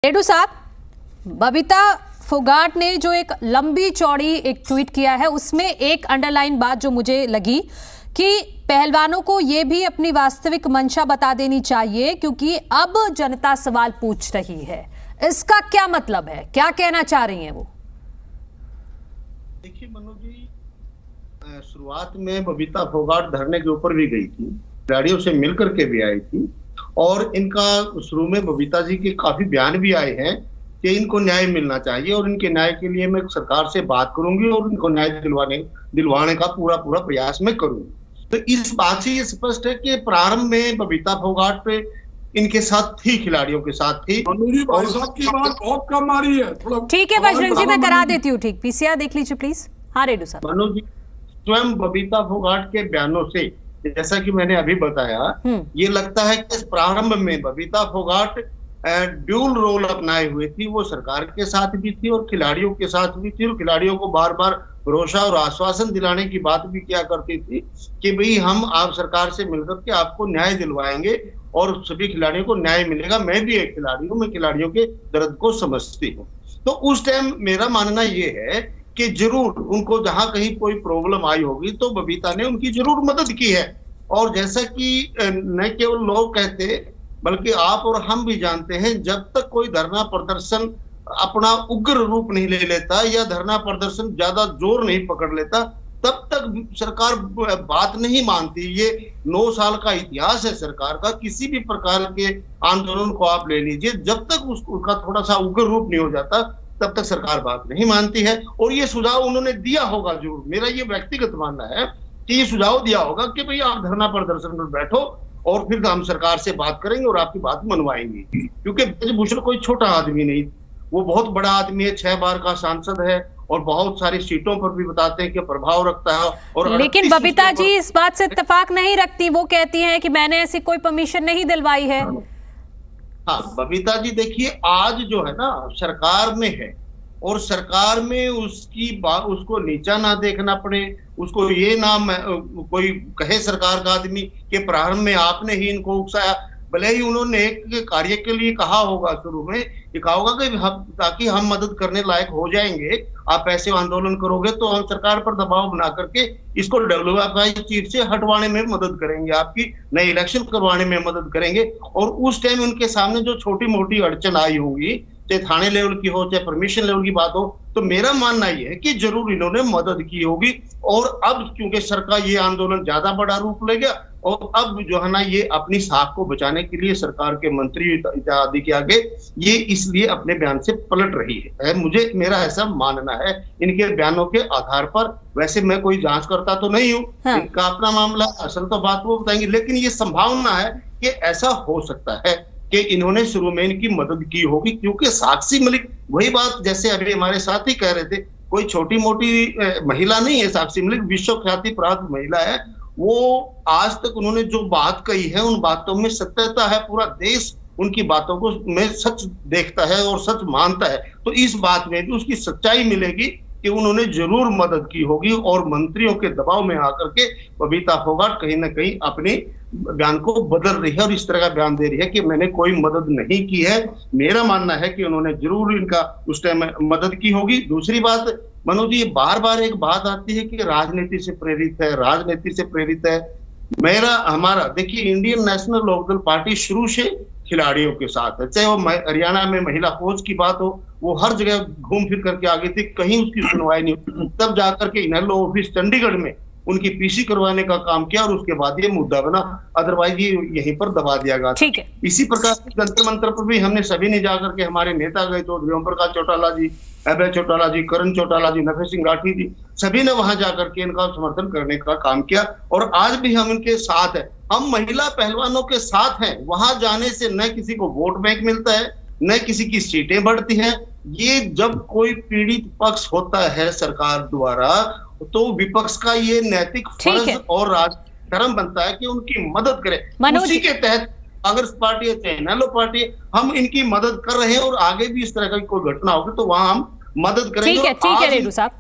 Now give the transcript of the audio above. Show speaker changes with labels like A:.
A: रेडू साहब, बबीता फोगाट ने जो एक लंबी चौड़ी एक ट्वीट किया है, उसमें एक अंडरलाइन बात जो मुझे लगी कि पहलवानों को ये भी अपनी वास्तविक मंशा बता देनी चाहिए, क्योंकि अब जनता सवाल पूछ रही है। इसका क्या मतलब है, क्या कहना चाह रही हैं वो?
B: देखिए मनु जी, शुरुआत में बबीता फोगाट धरने के ऊपर भी गई थी, खिलाड़ियों से मिलकर के भी आई थी, और इनका शुरू में बबीता जी के काफी बयान भी आए हैं कि इनको न्याय मिलना चाहिए और इनके न्याय के लिए मैं सरकार से बात करूंगी और इनको न्याय दिलवाने का पूरा प्रयास मैं करूंगी। तो इस बात से ये स्पष्ट है कि प्रारंभ में बबीता फोगाट पे इनके साथ थी, खिलाड़ियों के साथ थी।
C: भाई साहब की बात बहुत कम आ रही है।
A: ठीक है बजरंग जी, मैं करा देती हूँ ठीक। पीसीआर देख लीजिए प्लीज। हाँ रेडू साहब।
B: मनु जी, स्वयं बबीता फोगाट के बयानों से, जैसा कि मैंने अभी बताया, ये लगता है कि प्रारंभ में बबीता फोगाट ड्यूल रोल अपनाए हुए थी। वो सरकार के साथ भी थी और खिलाड़ियों के साथ भी थी, और खिलाड़ियों को बार बार भरोसा और आश्वासन दिलाने की बात भी किया करती थी कि भाई हम आप सरकार से मिलकर के आपको न्याय दिलवाएंगे और सभी खिलाड़ियों को न्याय मिलेगा। मैं भी एक खिलाड़ी हूँ, मैं खिलाड़ियों के दर्द को समझती हूँ। तो उस टाइम मेरा मानना ये है कि जरूर उनको जहां कहीं कोई प्रॉब्लम आई होगी तो बबीता ने उनकी जरूर मदद की है। और जैसा कि न केवल लोग कहते बल्कि आप और हम भी जानते हैं, जब तक कोई धरना प्रदर्शन अपना उग्र रूप नहीं ले लेता या धरना प्रदर्शन ज्यादा जोर नहीं पकड़ लेता, तब तक सरकार बात नहीं मानती। ये 9 साल का इतिहास है सरकार का। किसी भी प्रकार के आंदोलन को आप ले लीजिए, जब तक उसका थोड़ा सा उग्र रूप नहीं हो जाता तब तक सरकार बात नहीं मानती है। और ये सुझाव उन्होंने दिया होगा जरूर, मेरा ये व्यक्तिगत मानना है कि ये सुझाव दिया होगा कि भाई आप धरना प्रदर्शन में बैठो और फिर हम सरकार से बात करेंगे और आपकी बात मनवाएंगे। क्योंकि ब्रजभूषण कोई छोटा आदमी नहीं, वो बहुत बड़ा आदमी है, 6 बार का सांसद है और बहुत सारी सीटों पर भी बताते हैं कि प्रभाव रखता है। और
A: लेकिन बबीता जी इस बात से इत्तेफाक नहीं रखती। वो कहती हैं कि मैंने ऐसी कोई परमिशन नहीं दिलवाई है।
B: हाँ बबीता जी, देखिए आज जो है ना सरकार में है और सरकार में उसकी बात, उसको नीचा ना देखना पड़े, उसको ये ना कोई कहे सरकार का आदमी कि प्रारंभ में आपने ही इनको उकसाया। भले ही उन्होंने एक कार्य के लिए कहा होगा, शुरू में ये कहा होगा कि ताकि हम मदद करने लायक हो जाएंगे, आप ऐसे आंदोलन करोगे तो हम सरकार पर दबाव बना करके इसको WFI चीफ से हटवाने में मदद करेंगे, आपकी नए इलेक्शन करवाने में मदद करेंगे। और उस टाइम उनके सामने जो छोटी मोटी अड़चन आई होगी, चाहे थाने लेवल की हो चाहे परमिशन लेवल की बात हो, तो मेरा मानना यह है कि जरूर इन्होंने मदद की होगी। और अब क्योंकि सरकार ये आंदोलन ज्यादा बड़ा रूप ले गया और अब जो है ना ये अपनी साख को बचाने के लिए सरकार के मंत्री इत्यादि के आगे ये इसलिए अपने बयान से पलट रही है। मुझे मेरा ऐसा मानना है इनके बयानों के आधार पर। वैसे मैं कोई जांच करता तो नहीं हूँ, इनका अपना मामला, असल तो बात वो बताएंगे, लेकिन ये संभावना है कि ऐसा हो सकता है कि इन्होंने शुरू में इनकी मदद की होगी। क्योंकि साक्षी मलिक, वही बात जैसे अभी हमारे साथ ही कह रहे थे, कोई छोटी मोटी महिला नहीं है साक्षी मलिक, विश्व ख्याति प्राप्त महिला है। वो आज तक उन्होंने जो बात कही है उन बातों में सत्यता है, पूरा देश उनकी बातों को में सच देखता है और सच मानता है। तो इस बात में भी उसकी सच्चाई मिलेगी कि उन्होंने जरूर मदद की होगी और मंत्रियों के दबाव में आकर के बबीता फोगाट कहीं ना कहीं अपने बयान को बदल रही है और इस तरह का बयान दे रही है कि मैंने कोई मदद नहीं की है। मेरा मानना है कि उन्होंने जरूर इनका उस टाइम मदद की होगी। दूसरी बात मनु जी, बार बार एक बात आती है कि राजनीति से प्रेरित है, राजनीति से प्रेरित है। हमारा देखिए, इंडियन नेशनल लोकदल पार्टी शुरू से खिलाड़ियों के साथ है। चाहे वो हरियाणा में महिला फौज की बात हो, वो हर जगह घूम फिर करके आगे थी, कहीं उसकी सुनवाई नहीं हुई। तब जाकर के इनेलो ऑफिस चंडीगढ़ में उनकी पीसी करवाने का काम किया और उसके बाद ये मुद्दा बना, अदरवाइज ये यहीं पर दबा दिया गया।
A: ठीक है।
B: इसी प्रकार से जंतर मंतर पर भी हमने सभी ने जाकर के, हमारे नेता गए तो ओम प्रकाश चौटाला जी, अभय चौटाला जी, करण चौटाला जी, नफे सिंह राठी जी, सभी ने वहां जाकर के इनका समर्थन करने का काम किया। और आज भी हम इनके साथ है, हम महिला पहलवानों के साथ हैं। वहां जाने से न किसी को वोट बैंक मिलता है, न किसी की सीटें बढ़ती हैं। ये जब कोई पीड़ित पक्ष होता है सरकार द्वारा, तो विपक्ष का ये नैतिक फर्ज और धर्म बनता है कि उनकी मदद करे। उसी के तहत कांग्रेस पार्टी है चाहे इनेलो पार्टी है, हम इनकी मदद कर रहे हैं और आगे भी इस तरह की कोई घटना होगी तो वहां हम मदद करेंगे।
A: ठीक है रेडू साहब।